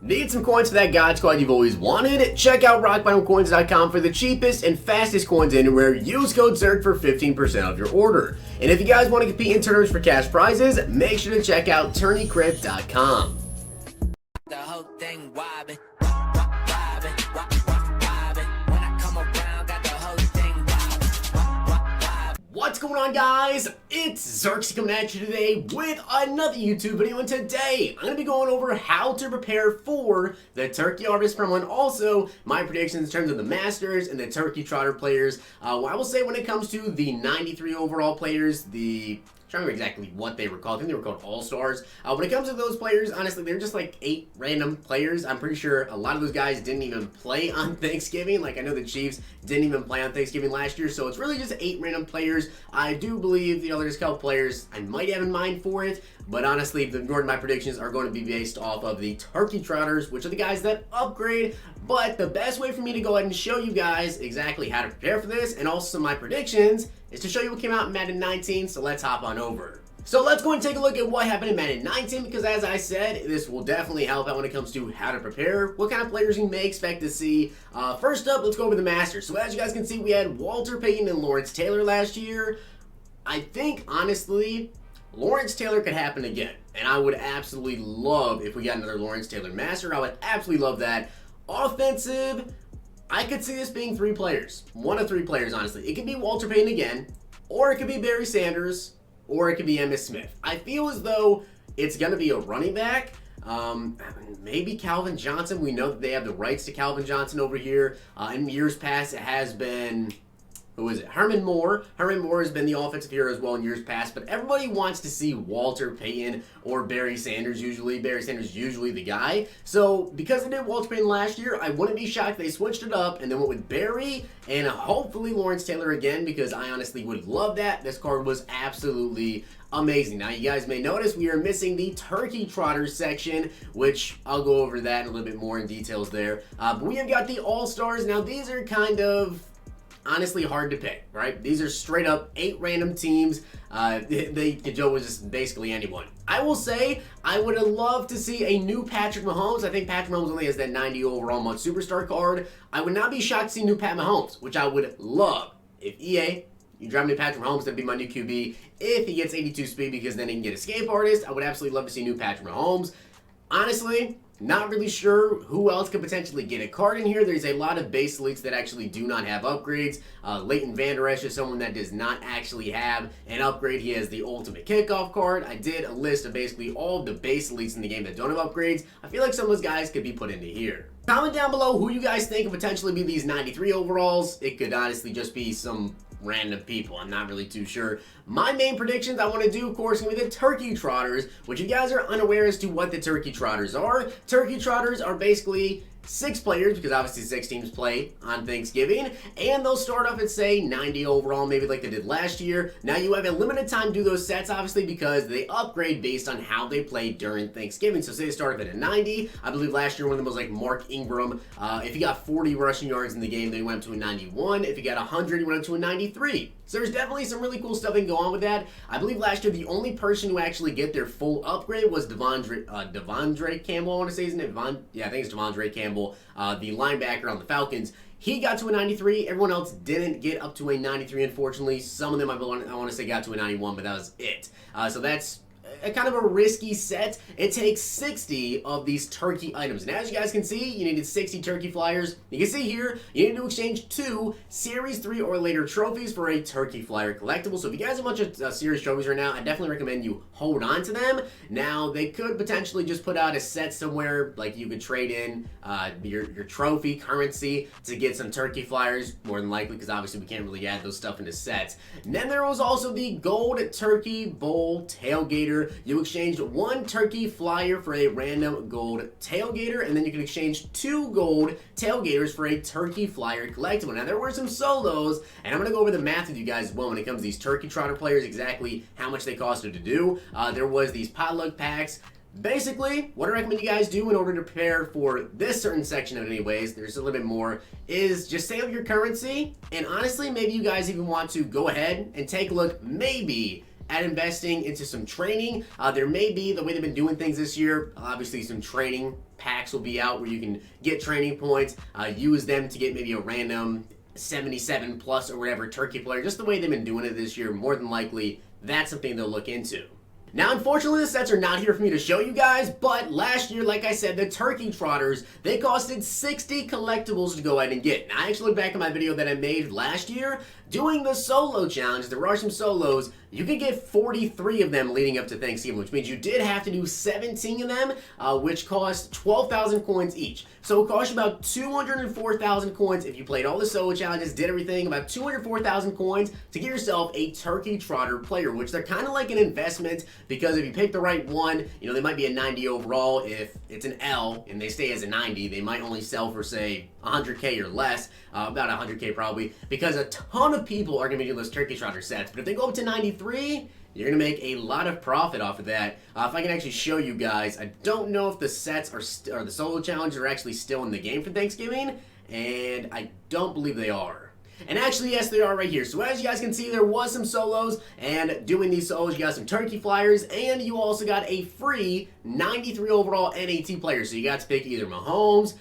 Need some coins for that God Squad you've always wanted? Check out rockbottomcoins.com for the cheapest and fastest coins anywhere. Use code ZERK for 15% off your order. And if you guys want to compete in tournaments for cash prizes, make sure to check out tourneycrypt.com. The whole thing wobbin'. What's going on, guys? It's Zirksee coming at you today with another YouTube video, and today I'm going to be going over how to prepare for the Turkey Harvest promo and also my predictions in terms of the Masters and the Turkey Trotter players. I will say when it comes to the 93 overall players, I'm trying to remember exactly what they were called. I think they were called All-Stars. When it comes to those players, honestly, they're just like 8 random players. I'm pretty sure a lot of those guys didn't even play on Thanksgiving. Like, I know the Chiefs didn't even play on Thanksgiving last year, so it's really just 8 random players. I do believe, there's a couple players I might have in mind for it, but honestly, the majority of my predictions are going to be based off of the Turkey Trotters, which are the guys that upgrade. But the best way for me to go ahead and show you guys exactly how to prepare for this and also my predictions is to show you what came out in Madden 19, so let's hop on over. So let's go and take a look at what happened in Madden 19, because as I said, this will definitely help out when it comes to how to prepare, what kind of players you may expect to see. First up, let's go over the Masters. So as you guys can see, we had Walter Payton and Lawrence Taylor last year. I think, honestly, Lawrence Taylor could happen again, and I would absolutely love if we got another Lawrence Taylor Master. I would absolutely love that. Offensive, I could see this being 3 players. 1 of 3 players, honestly. It could be Walter Payton again, or it could be Barry Sanders, or it could be Emmitt Smith. I feel as though it's going to be a running back. Maybe Calvin Johnson. We know that they have the rights to Calvin Johnson over here. In years past, it has been... Who is it? Herman Moore. Herman Moore has been the offensive hero as well in years past, but everybody wants to see Walter Payton or Barry Sanders usually. Barry Sanders is usually the guy. So because they did Walter Payton last year, I wouldn't be shocked if they switched it up and then went with Barry and hopefully Lawrence Taylor again, because I honestly would love that. This card was absolutely amazing. Now, you guys may notice we are missing the Turkey Trotter section, which I'll go over that a little bit more in details there. But we have got the All-Stars. Now, these are kind of honestly hard to pick, right? These are straight up 8 random teams. They could go with just basically anyone. I will say I would have loved to see a new Patrick Mahomes. I think Patrick Mahomes only has that 90 overall month superstar card. I would not be shocked to see new Pat Mahomes, which I would love. If EA, you drive me Patrick Mahomes, that'd be my new QB. If he gets 82 speed, because then he can get escape artist, I would absolutely love to see new Patrick Mahomes. Honestly, not really sure who else could potentially get a card in here. There's a lot of base elites that actually do not have upgrades. Leighton Vander Esch is someone that does not actually have an upgrade. He has the ultimate kickoff card. I did a list of basically all of the base elites in the game that don't have upgrades. I feel like some of those guys could be put into here. Comment down below who you guys think could potentially be these 93 overalls. It could honestly just be some random people. I'm not really too sure. My main predictions I want to do, of course, are going to be the Turkey Trotters, which you guys are unaware as to what the Turkey Trotters are. Turkey Trotters are basically 6 players, because obviously 6 teams play on Thanksgiving, and they'll start off at, say, 90 overall, maybe like they did last year. Now, you have a limited time to do those sets, obviously, because they upgrade based on how they play during Thanksgiving. So say they start off at a 90. I believe last year one of them was like Mark Ingram. If he got 40 rushing yards in the game, then he went up to a 91. If he got 100, he went up to a 93. So there's definitely some really cool stuff that can go on with that. I believe last year the only person who actually get their full upgrade was Devondre Campbell, I want to say his name. Yeah, I think it's Devondre Campbell, the linebacker on the Falcons. He got to a 93. Everyone else didn't get up to a 93, unfortunately. Some of them I want to say got to a 91, but that was it. So that's a kind of a risky set. It takes 60 of these turkey items, and as you guys can see, you needed 60 turkey flyers. You can see here you need to exchange 2 series 3 or later trophies for a turkey flyer collectible. So if you guys have a bunch of series trophies right now, I definitely recommend you hold on to them. Now, they could potentially just put out a set somewhere, like you could trade in your trophy currency to get some turkey flyers, more than likely, because obviously we can't really add those stuff into sets. And then there was also the gold turkey bowl tailgater. You exchanged 1 turkey flyer for a random gold tailgater, and then you can exchange 2 gold tailgaters for a turkey flyer collectible. Now, there were some solos, and I'm going to go over the math with you guys as well when it comes to these Turkey Trotter players, exactly how much they costed to do. There was these potluck packs. Basically, what I recommend you guys do in order to prepare for this certain section of it anyways, there's a little bit more, is just save your currency, and honestly, maybe you guys even want to go ahead and take a look, maybe at investing into some training. There may be, the way they've been doing things this year, obviously some training packs will be out where you can get training points, use them to get maybe a random 77 plus or whatever turkey player. Just the way they've been doing it this year, more than likely that's something they'll look into. Now, unfortunately, the sets are not here for me to show you guys, but last year, like I said, the Turkey Trotters, they costed 60 collectibles to go ahead and get. Now, I actually look back at my video that I made last year, doing the solo challenge, the Russian solos. You could get 43 of them leading up to Thanksgiving, which means you did have to do 17 of them, which cost 12,000 coins each. So it cost you about 204,000 coins if you played all the solo challenges, did everything, about 204,000 coins to get yourself a Turkey Trotter player, which they're kind of like an investment, because if you pick the right one, you know, they might be a 90 overall. If it's an L and they stay as a 90, they might only sell for, say, 100K or less, about 100K probably, because a ton of people are going to be doing those Turkey Trotter sets. But if they go up to 93, you're going to make a lot of profit off of that. If I can actually show you guys, I don't know if the sets or the solo challenges are actually still in the game for Thanksgiving, and I don't believe they are. And actually, yes, they are right here. So as you guys can see, there was some solos, and doing these solos, you got some turkey flyers, and you also got a free 93 overall NAT player. So you got to pick either Mahomes,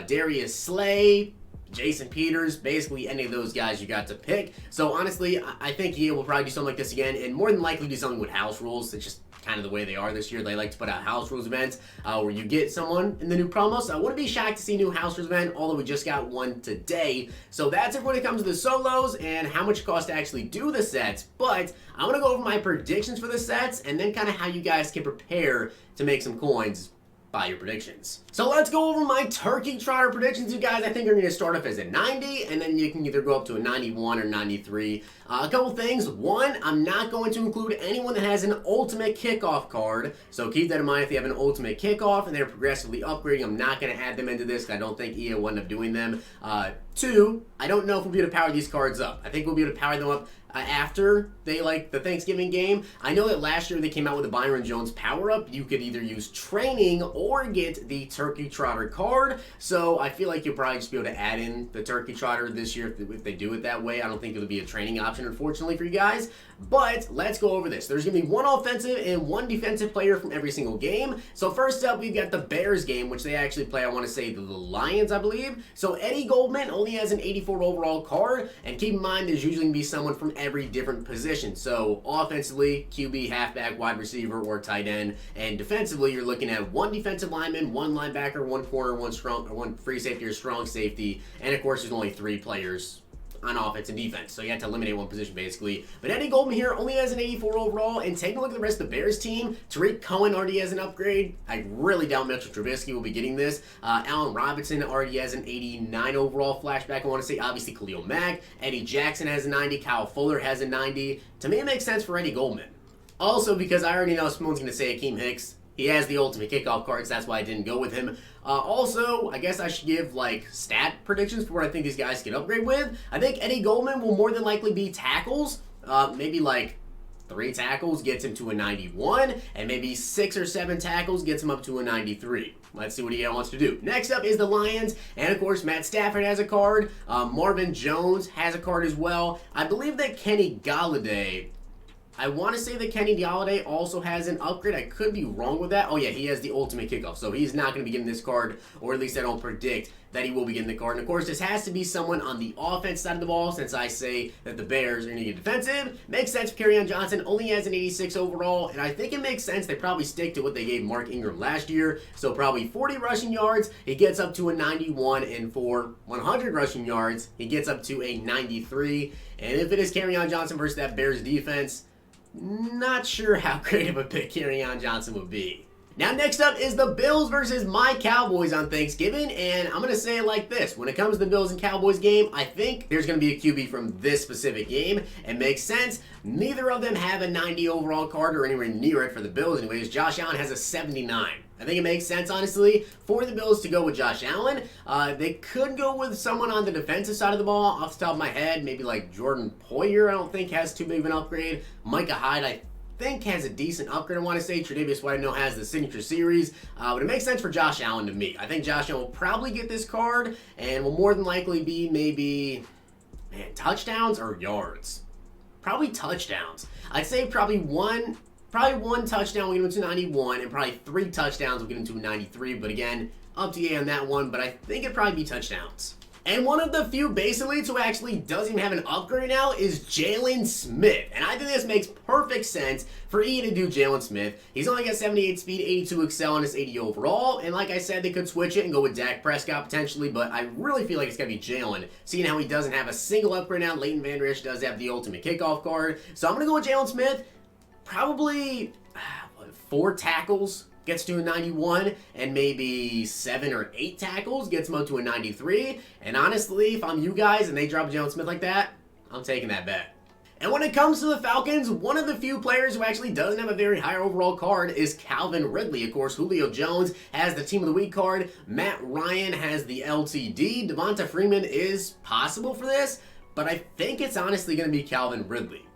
Darius Slay, Jason Peters, basically any of those guys you got to pick. So honestly, I think EA will probably do something like this again, and more than likely do something with house rules. It's just kind of the way they are this year. They like to put out house rules events where you get someone in the new promo. So I wouldn't be shocked to see a new house rules event, although we just got one today. So that's it when it comes to the solos and how much it costs to actually do the sets. But I want to go over my predictions for the sets and then kind of how you guys can prepare to make some coins by your predictions. So let's go over my Turkey Trotter predictions, you guys. I think are going to start off as a 90, and then you can either go up to a 91 or 93. A couple things. One, I'm not going to include anyone that has an ultimate kickoff card, so keep that in mind if you have an ultimate kickoff and they're progressively upgrading. I'm not going to add them into this because I don't think EA will end up doing them. Two, I don't know if we'll be able to power these cards up. I think we'll be able to power them up after they like the Thanksgiving game. I know that last year they came out with the Byron Jones power-up. You could either use training or get the Turkey Trotter card. So I feel like you'll probably just be able to add in the Turkey Trotter this year if they do it that way. I don't think it'll be a training option, unfortunately, for you guys. But let's go over this. There's going to be one offensive and one defensive player from every single game. So first up, we've got the Bears game, which they actually play, I want to say, the Lions, I believe. So Eddie Goldman only has an 84 overall card. And keep in mind, there's usually going to be someone from every different position. So offensively, QB, halfback, wide receiver, or tight end. And defensively, you're looking at one defensive lineman, one linebacker, one corner, one free safety or strong safety. And of course, there's only 3 players on offense and defense, so you have to eliminate one position basically. But Eddie Goldman here only has an 84 overall, and taking a look at the rest of the Bears team, Tariq Cohen already has an upgrade. I really doubt Mitchell Trubisky will be getting this. Allen Robinson already has an 89 overall flashback, I want to say. Obviously Khalil Mack, Eddie Jackson has a 90, Kyle Fuller has a 90. To me, it makes sense for Eddie Goldman. Also, because I already know someone's going to say Akeem Hicks. He has the ultimate kickoff cards, that's why I didn't go with him. Also, I guess I should give like stat predictions for what I think these guys can upgrade with. I think Eddie Goldman will more than likely be tackles. Maybe like 3 tackles gets him to a 91, and maybe 6 or 7 tackles gets him up to a 93. Let's see what he wants to do. Next up is the Lions, and of course Matt Stafford has a card. Marvin Jones has a card as well. I believe that Kenny Galladay, I want to say that Kenny Galladay also has an upgrade. I could be wrong with that. Oh yeah, he has the ultimate kickoff. So he's not going to be getting this card, or at least I don't predict that he will be getting the card. And of course, this has to be someone on the offense side of the ball, since I say that the Bears are going to get defensive. Makes sense for Kerryon Johnson. Only has an 86 overall, and I think it makes sense they probably stick to what they gave Mark Ingram last year. So probably 40 rushing yards, he gets up to a 91, and for 100 rushing yards, he gets up to a 93. And if it is Kerryon Johnson versus that Bears defense, not sure how great of a pick Kerryon Johnson would be. Now next up is the Bills versus my Cowboys on Thanksgiving, and I'm going to say it like this. When it comes to the Bills and Cowboys game, I think there's going to be a QB from this specific game. It makes sense. Neither of them have a 90 overall card or anywhere near it for the Bills anyways. Josh Allen has a 79. I think it makes sense, honestly, for the Bills to go with Josh Allen. They could go with someone on the defensive side of the ball. Off the top of my head, maybe like Jordan Poyer, I don't think has too big of an upgrade. Micah Hyde, I think has a decent upgrade, I want to say. Tre'Davious White, I know, has the signature series. But it makes sense for Josh Allen to me. I think Josh Allen will probably get this card and will more than likely be maybe, touchdowns or yards. Probably touchdowns. I'd say probably one touchdown will get him to 91, and probably 3 touchdowns will get him to 93. But again, Up to you on that one, but I think it'd probably be touchdowns. And one of the few base elites who actually doesn't even have an upgrade now is Jalen Smith. And I think this makes perfect sense for E to do Jalen Smith. He's only got 78 speed, 82 excel, and his 80 overall. And like I said, they could switch it and go with Dak Prescott potentially, but I really feel like it's going to be Jalen, seeing how he doesn't have a single upgrade now. Leighton Vander Esch does have the ultimate kickoff card. So I'm going to go with Jalen Smith. Probably 4 tackles. Gets to a 91, and maybe 7 or 8 tackles, gets him up to a 93. And honestly, if I'm you guys and they drop Jalen Smith like that, I'm taking that bet. And when it comes to the Falcons, one of the few players who actually doesn't have a very high overall card is Calvin Ridley. Of course, Julio Jones has the Team of the Week card. Matt Ryan has the LTD. Devonta Freeman is possible for this, but I think it's honestly going to be Calvin Ridley.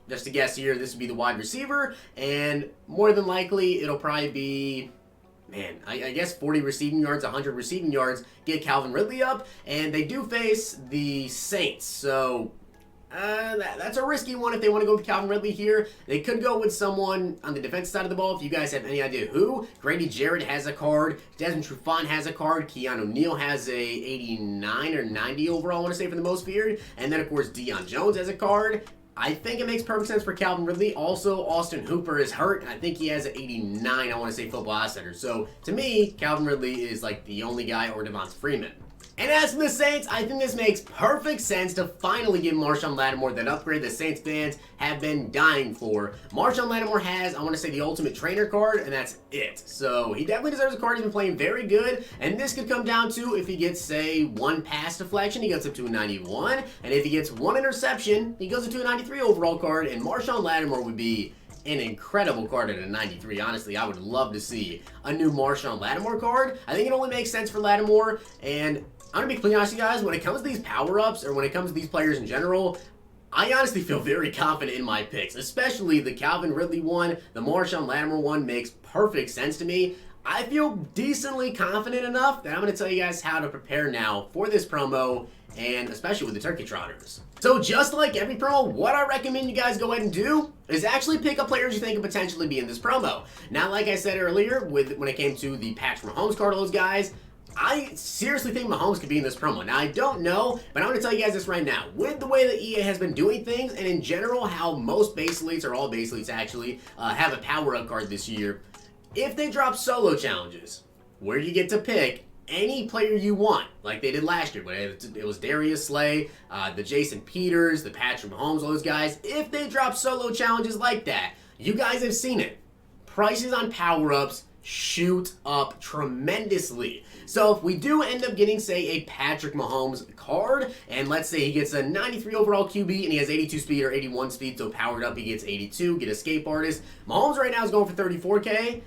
Just a guess here, this would be the wide receiver, and more than likely, it'll probably be, man, I guess 40 receiving yards, 100 receiving yards, get Calvin Ridley up, and they do face the Saints, so that's a risky one if they want to go with Calvin Ridley here. They could go with someone on the defense side of the ball, if you guys have any idea who. Grady Jarrett has a card, Desmond Trufant has a card, Keanu O'Neal has a 89 or 90 overall, I want to say, for the most feared, and then, of course, Deion Jones has a card. I think it makes perfect sense for Calvin Ridley. Also, Austin Hooper is hurt, and I think he has an 89, I want to say, Football Outsiders. So, to me, Calvin Ridley is like the only guy, or Devonta Freeman. And as for the Saints, I think this makes perfect sense to finally give Marshawn Lattimore that upgrade the Saints fans have been dying for. Marshawn Lattimore has, I want to say, the Ultimate Trainer card, and that's it. So he definitely deserves a card. He's been playing very good, and this could come down to if he gets, say, 1 pass deflection, he gets up to a 91, and if he gets 1 interception, he goes up to a 93 overall card, and Marshawn Lattimore would be an incredible card at a 93. Honestly, I would love to see a new Marshawn Lattimore card. I think it only makes sense for Lattimore, and I'm going to be completely honest with you guys, when it comes to these power-ups, or when it comes to these players in general, I honestly feel very confident in my picks, especially the Calvin Ridley one. The Marshawn Lattimore one makes perfect sense to me. I feel decently confident enough that I'm going to tell you guys how to prepare now for this promo, and especially with the Turkey Trotters. So just like every promo, what I recommend you guys go ahead and do is actually pick up players you think could potentially be in this promo. Now, like I said earlier, when it came to the Patrick Mahomes card, those guys, I seriously think Mahomes could be in this promo. Now, I don't know, but I'm going to tell you guys this right now. With the way that EA has been doing things, and in general, how most base elites, or all base elites actually, have a power-up card this year, if they drop solo challenges, where you get to pick any player you want, like they did last year, where it was Darius Slay, the Jason Peters, the Patrick Mahomes, all those guys, if they drop solo challenges like that, you guys have seen it. Prices on power-ups shoot up tremendously. So if we do end up getting, say, a Patrick Mahomes card, and let's say he gets a 93 overall QB and he has 82 speed or 81 speed, so powered up he gets 82, get Escape Artist. Mahomes right now is going for 34K.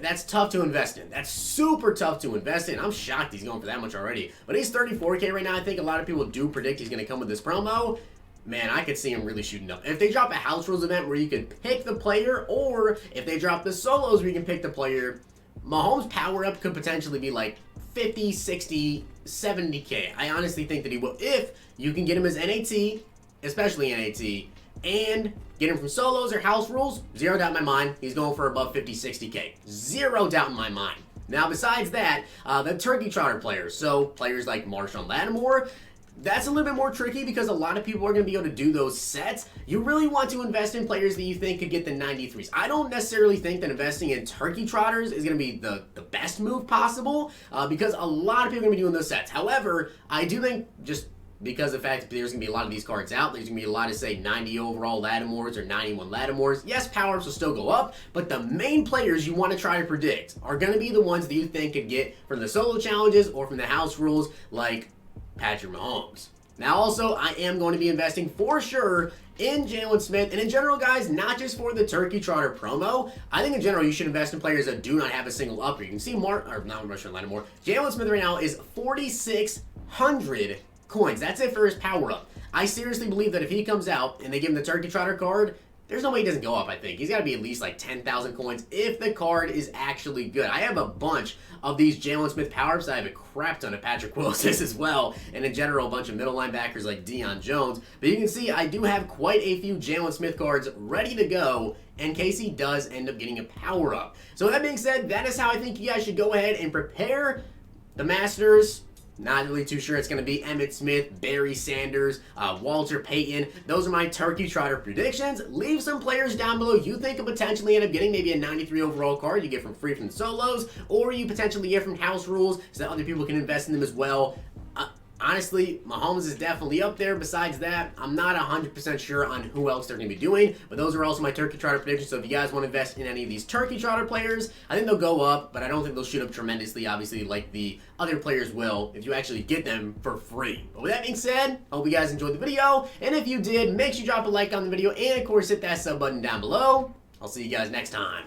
That's tough to invest in. That's super tough to invest in. I'm shocked he's going for that much already. But he's 34K right now. I think a lot of people do predict he's going to come with this promo. Man, I could see him really shooting up. If they drop a House Rules event where you can pick the player, or if they drop the solos where you can pick the player, Mahomes' power-up could potentially be like 50, 60, 70K. I honestly think that he will, if you can get him as NAT, especially NAT, and get him from solos or House Rules, zero doubt in my mind, he's going for above 50, 60K. Zero doubt in my mind. Now, besides that, the Turkey Trotter players, so players like Marshawn Lattimore, that's a little bit more tricky because a lot of people are going to be able to do those sets. You really want to invest in players that you think could get the 93s. I don't necessarily think that investing in Turkey Trotters is going to be the best move possible because a lot of people are going to be doing those sets. However, I do think just because of the fact that there's going to be a lot of these cards out, there's going to be a lot of, say, 90 overall Lattimores or 91 Lattimores. Yes, power-ups will still go up, but the main players you want to try to predict are going to be the ones that you think could get from the solo challenges or from the House Rules, like Patrick Mahomes. Now also, I am going to be investing for sure in Jalen Smith, and in general, guys, not just for the Turkey Trotter promo. I think in general you should invest in players that do not have a single upgrade. You can see Marshawn Lattimore. Jalen Smith right now is 4,600 coins. That's it for his power up. I seriously believe that if he comes out and they give him the Turkey Trotter card, there's no way he doesn't go up, I think. He's got to be at least like 10,000 coins if the card is actually good. I have a bunch of these Jalen Smith power-ups. I have a crap ton of Patrick Willis as well, and in general, a bunch of middle linebackers like Deion Jones. But you can see I do have quite a few Jalen Smith cards ready to go in case he does end up getting a power-up. So with that being said, that is how I think you guys should go ahead and prepare the Masters. Not really too sure it's going to be Emmitt Smith, Barry Sanders, Walter Payton. Those are my Turkey Trotter predictions. Leave some players down below you think could potentially end up getting maybe a 93 overall card you get from free from the solos, or you potentially get from house rules so that other people can invest in them as well. Honestly, Mahomes is definitely up there. Besides that, I'm not 100% sure on who else they're going to be doing, but those are also my Turkey Trotter predictions. So if you guys want to invest in any of these Turkey Trotter players, I think they'll go up, but I don't think they'll shoot up tremendously, obviously, like the other players will if you actually get them for free. But with that being said, I hope you guys enjoyed the video, and if you did, make sure you drop a like on the video, and of course, hit that sub button down below. I'll see you guys next time.